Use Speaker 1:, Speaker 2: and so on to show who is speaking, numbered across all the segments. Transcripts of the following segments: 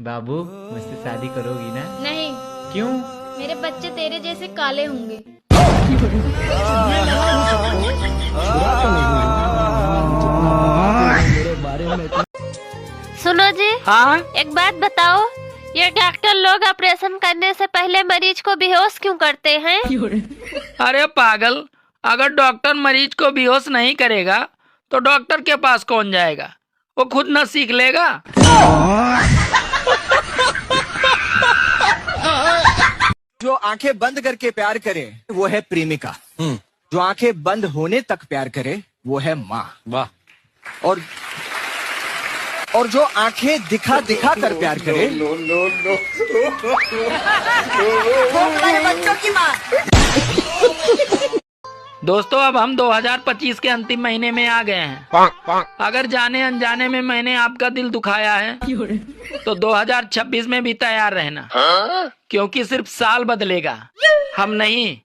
Speaker 1: बाबू मुझसे शादी करोगी ना?
Speaker 2: नहीं।
Speaker 1: क्यों?
Speaker 2: मेरे बच्चे तेरे जैसे काले होंगे।
Speaker 3: सुनो जी।
Speaker 4: हाँ?
Speaker 3: एक बात बताओ, ये डॉक्टर लोग ऑपरेशन करने से पहले मरीज को बेहोश क्यों करते हैं?
Speaker 4: अरे पागल, अगर डॉक्टर मरीज को बेहोश नहीं करेगा तो डॉक्टर के पास कौन जाएगा? वो खुद न सीख लेगा।
Speaker 5: जो आंखें बंद करके प्यार करे वो है प्रेमिका। जो आंखें बंद होने तक प्यार करे वो है माँ। वाह। और जो आंखें दिखा दिखा कर प्यार करे वो हमारे बच्चों की माँ।
Speaker 4: दोस्तों, अब हम 2025 के अंतिम महीने में आ गए हैं। अगर जाने अनजाने में मैंने आपका दिल दुखाया है तो 2026 में भी तैयार रहना, क्योंकि सिर्फ साल बदलेगा, हम नहीं।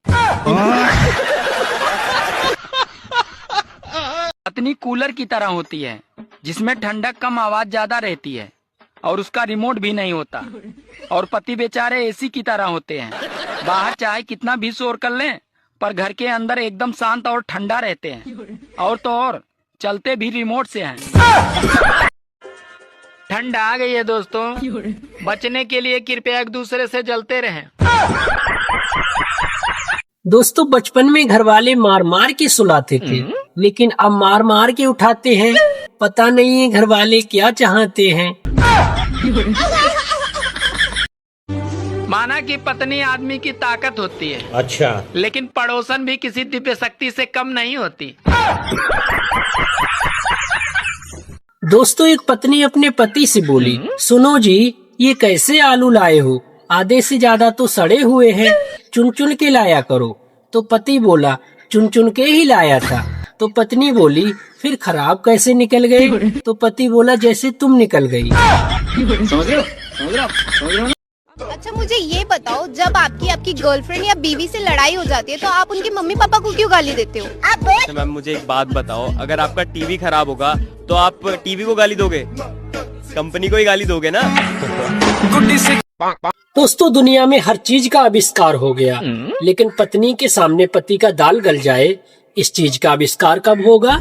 Speaker 4: पत्नी कूलर की तरह होती है जिसमें ठंडक कम, आवाज ज्यादा रहती है और उसका रिमोट भी नहीं होता। और पति बेचारे एसी की तरह होते हैं, बाहर चाहे कितना भी शोर कर लें पर घर के अंदर एकदम शांत और ठंडा रहते हैं। और तो और चलते भी रिमोट से हैं। ठंड आ गई है दोस्तों, बचने के लिए कृपया एक दूसरे से जलते रहें।
Speaker 6: दोस्तों, बचपन में घर वाले मार मार के सुलाते थे, लेकिन अब मार मार के उठाते हैं। पता नहीं है घर वाले क्या चाहते हैं।
Speaker 4: माना कि पत्नी आदमी की ताकत होती है,
Speaker 6: अच्छा,
Speaker 4: लेकिन पड़ोसन भी किसी दिव्य शक्ति से कम नहीं होती।
Speaker 6: दोस्तों, एक पत्नी अपने पति से बोली, सुनो जी, ये कैसे आलू लाए हो? आधे से ज्यादा तो सड़े हुए हैं, चुन चुन के लाया करो। तो पति बोला, चुन चुन के ही लाया था। तो पत्नी बोली, फिर खराब कैसे निकल गए? तो पति बोला, जैसे तुम निकल गई।
Speaker 5: समझ रहे हो?
Speaker 7: अच्छा, मुझे ये बताओ, जब आपकी गर्लफ्रेंड या बीवी से लड़ाई हो जाती है तो आप उनके मम्मी पापा को क्यों गाली देते हो?
Speaker 8: मैम, मुझे एक बात बताओ, अगर आपका टीवी खराब होगा तो आप टीवी को गाली दोगे? कंपनी को ही गाली दोगे ना?
Speaker 6: दोस्तों, दुनिया में हर चीज का आविष्कार हो गया, लेकिन पत्नी के सामने पति का दाल गल जाए, इस चीज का आविष्कार कब होगा?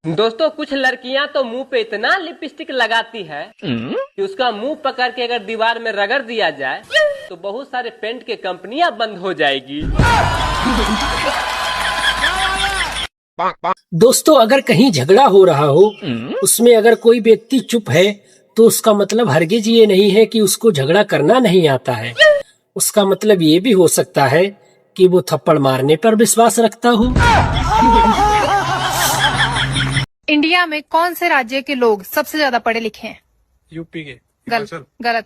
Speaker 9: दोस्तों, कुछ लड़कियां तो मुंह पे इतना लिपस्टिक लगाती है कि उसका मुंह पकड़ के अगर दीवार में रगड़ दिया जाए तो बहुत सारे पेंट के कंपनियां बंद हो जाएगी।
Speaker 6: दोस्तों, अगर कहीं झगड़ा हो रहा हो, उसमें अगर कोई व्यक्ति चुप है तो उसका मतलब हरगिज ये नहीं है कि उसको झगड़ा करना नहीं आता है। उसका मतलब ये भी हो सकता है कि वो थप्पड़ मारने पर विश्वास रखता हो।
Speaker 10: इंडिया में कौन से राज्य के लोग सबसे ज्यादा पढ़े लिखे हैं?
Speaker 11: यूपी के।
Speaker 10: गलत।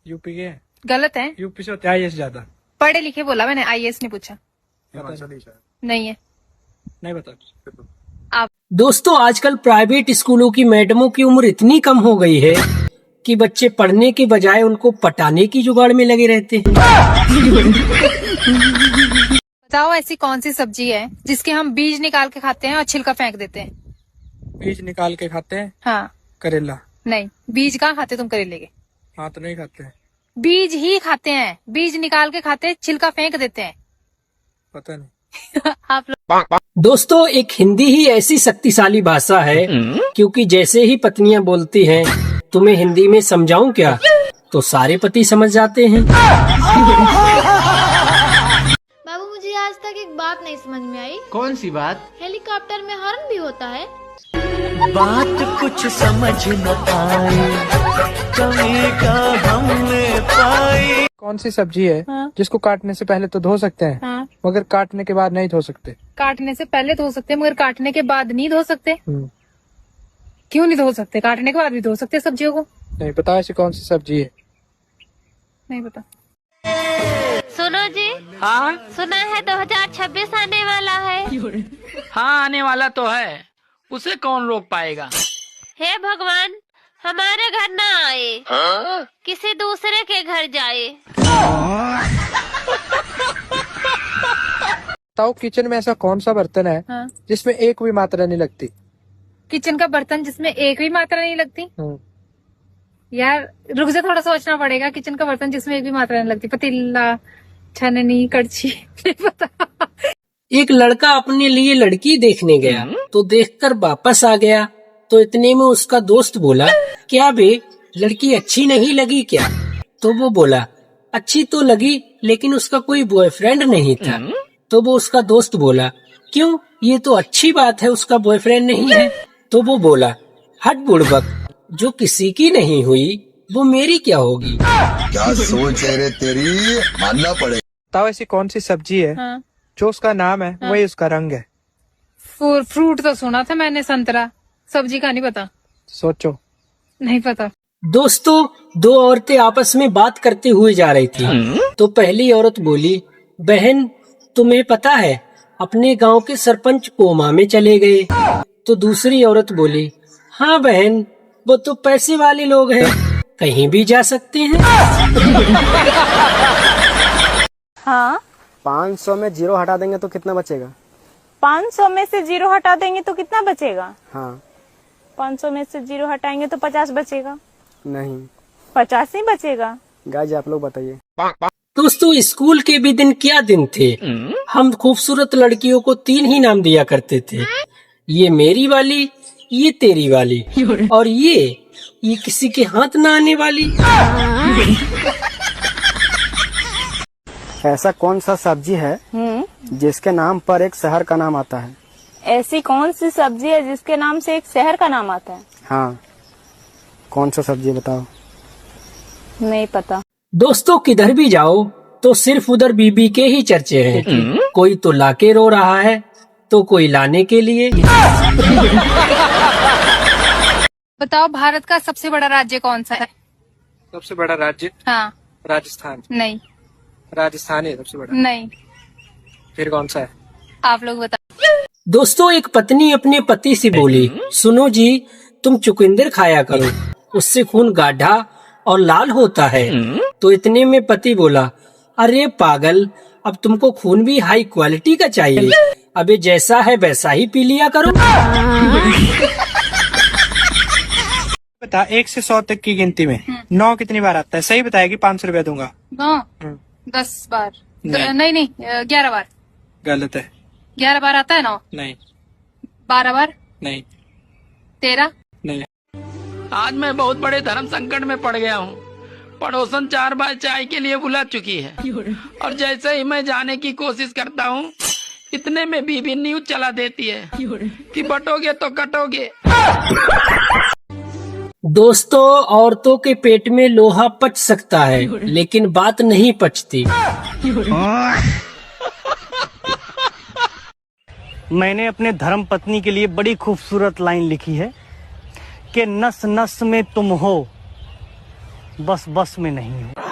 Speaker 11: यूपी के
Speaker 10: गलत है।
Speaker 11: यूपी से होते हैं आईएएस ज्यादा।
Speaker 10: पढ़े लिखे बोला मैंने, आईएएस नहीं पूछा। नहीं है।
Speaker 11: नहीं बता।
Speaker 6: दोस्तों, आजकल प्राइवेट स्कूलों की मैडमों की उम्र इतनी कम हो गई है कि बच्चे पढ़ने के बजाय उनको पटाने की जुगाड़ में लगे रहते हैं।
Speaker 10: बताओ, ऐसी कौन सी सब्जी है जिसके हम बीज निकाल के खाते हैं और छिलका फेंक देते हैं?
Speaker 11: बीज निकाल के खाते हैं?
Speaker 10: हाँ।
Speaker 11: करेला।
Speaker 10: नहीं, बीज कहाँ खाते तुम करेले के?
Speaker 11: हाँ, तो नहीं खाते हैं।
Speaker 10: बीज ही खाते हैं, बीज निकाल के खाते हैं, छिलका फेंक देते हैं।
Speaker 11: पता नहीं।
Speaker 10: आप लोग।
Speaker 6: दोस्तों, एक हिंदी ही ऐसी शक्तिशाली भाषा है, क्योंकि जैसे ही पत्नियां बोलती हैं, तुम्हें हिंदी में समझाऊं क्या, तो सारे पति समझ जाते हैं।
Speaker 2: बाबू, मुझे आज तक एक बात नहीं समझ में आई।
Speaker 1: कौन सी बात?
Speaker 2: हेलीकॉप्टर में हॉर्न भी होता है?
Speaker 12: बात कुछ समझ न पाई, कमी का हमने पाई।
Speaker 11: कौन सी सब्जी है जिसको काटने से पहले तो धो सकते हैं, मगर काटने के बाद नहीं धो सकते?
Speaker 10: काटने से पहले धो सकते हैं मगर काटने के बाद नहीं धो सकते। क्यों नहीं धो सकते? काटने के बाद भी धो सकते हैं सब्जियों को।
Speaker 11: नहीं पता ऐसी कौन सी सब्जी है?
Speaker 10: नहीं पता।
Speaker 3: सुनो जी।
Speaker 4: हाँ?
Speaker 3: सुना है 2026 आने वाला है।
Speaker 4: हाँ, आने वाला तो है, उसे कौन रोक पाएगा?
Speaker 3: हे भगवान, हमारे घर ना आए, किसी दूसरे के घर जाए।
Speaker 11: बताओ, किचन में ऐसा कौन सा बर्तन है जिसमें एक भी मात्रा नहीं लगती?
Speaker 10: किचन का बर्तन जिसमें एक भी मात्रा नहीं लगती। यार रुक जा, थोड़ा सोचना पड़ेगा। किचन का बर्तन जिसमें एक भी मात्रा नहीं लगती, पतीला, छननी, कड़छी, नहीं पता।
Speaker 6: एक लड़का अपने लिए लड़की देखने गया तो देखकर वापस आ गया। तो इतने में उसका दोस्त बोला, क्या बे लड़की अच्छी नहीं लगी क्या? तो वो बोला, अच्छी तो लगी लेकिन उसका कोई बॉयफ्रेंड नहीं था। तो वो उसका दोस्त बोला, क्यों? ये तो अच्छी बात है, उसका बॉयफ्रेंड नहीं है। तो वो बोला, हट बुड़बक, जो किसी की नहीं हुई वो मेरी क्या होगी?
Speaker 13: क्या सोच है रे तेरी, मानना पड़ेगा।
Speaker 11: बताओ ऐसी कौन सी सब्जी है जो उसका नाम है वही उसका रंग है?
Speaker 10: फ्रूट तो सुना था मैंने, संतरा। सब्जी का नहीं पता।
Speaker 11: सोचो।
Speaker 10: नहीं पता।
Speaker 6: दोस्तों, दो औरतें आपस में बात करते हुए जा रही थी। तो पहली औरत बोली, बहन तुम्हें पता है अपने गांव के सरपंच कोमा में चले गए। तो दूसरी औरत बोली, हाँ बहन, वो तो पैसे वाले लोग हैं, कहीं भी जा सकते हैं।
Speaker 14: हाँ,
Speaker 15: 500 में 0 हटा देंगे तो कितना बचेगा?
Speaker 14: 500 में से 0 हटा देंगे तो कितना बचेगा?
Speaker 15: हाँ।
Speaker 14: 500 में से 0 हटाएंगे तो 50 बचेगा।
Speaker 15: नहीं,
Speaker 14: 50 ही बचेगा।
Speaker 15: गाइस आप लोग बताइए।
Speaker 6: दोस्तों, स्कूल के भी दिन क्या दिन थे। हम खूबसूरत लड़कियों को 3 ही नाम दिया करते थे, ये मेरी वाली, ये तेरी वाली, और ये किसी के हाथ ना आने वाली।
Speaker 15: ऐसा कौन सा सब्जी है जिसके नाम पर एक शहर का नाम आता है?
Speaker 14: ऐसी कौन सी सब्जी है जिसके नाम से एक शहर का नाम आता है?
Speaker 15: हाँ, कौन सा सब्जी बताओ?
Speaker 14: नहीं पता।
Speaker 6: दोस्तों, किधर भी जाओ तो सिर्फ उधर बीबी के ही चर्चे हैं। कोई तो लाके रो रहा है तो कोई लाने के लिए।
Speaker 10: बताओ भारत का सबसे बड़ा राज्य कौन सा है?
Speaker 11: सबसे बड़ा राज्य?
Speaker 10: हाँ।
Speaker 11: राजस्थान।
Speaker 10: नहीं।
Speaker 11: राजस्थान है सबसे बड़ा?
Speaker 10: नहीं।
Speaker 11: फिर कौन सा है?
Speaker 10: आप लोग बताओ।
Speaker 6: दोस्तों, एक पत्नी अपने पति से बोली, सुनो जी, तुम चुकंदर खाया करो, उससे खून गाढ़ा और लाल होता है। तो इतने में पति बोला, अरे पागल, अब तुमको खून भी हाई क्वालिटी का चाहिए, अबे जैसा है वैसा ही पी लिया करो।
Speaker 11: बता, 1 से 100 तक की गिनती में 9 कितनी बार आता है? सही बताएगी, 500 रुपया दूंगा।
Speaker 10: 10 बार। नहीं, 11 बार।
Speaker 11: गलत है।
Speaker 10: 11 बार आता है 9?
Speaker 11: नहीं।
Speaker 10: 12 बार?
Speaker 11: नहीं।
Speaker 10: 13?
Speaker 11: नहीं।
Speaker 4: आज मैं बहुत बड़े धर्म संकट में पड़ गया हूँ। पड़ोसन 4 बार चाय के लिए बुला चुकी है और जैसे ही मैं जाने की कोशिश करता हूँ, इतने में बीबी न्यूज चला देती है कि बटोगे तो कटोगे।
Speaker 6: दोस्तों, औरतों के पेट में लोहा पच सकता है लेकिन बात नहीं पचती।
Speaker 12: मैंने अपने धर्म पत्नी के लिए बड़ी खूबसूरत लाइन लिखी है कि नस नस में तुम हो, बस बस में नहीं हो।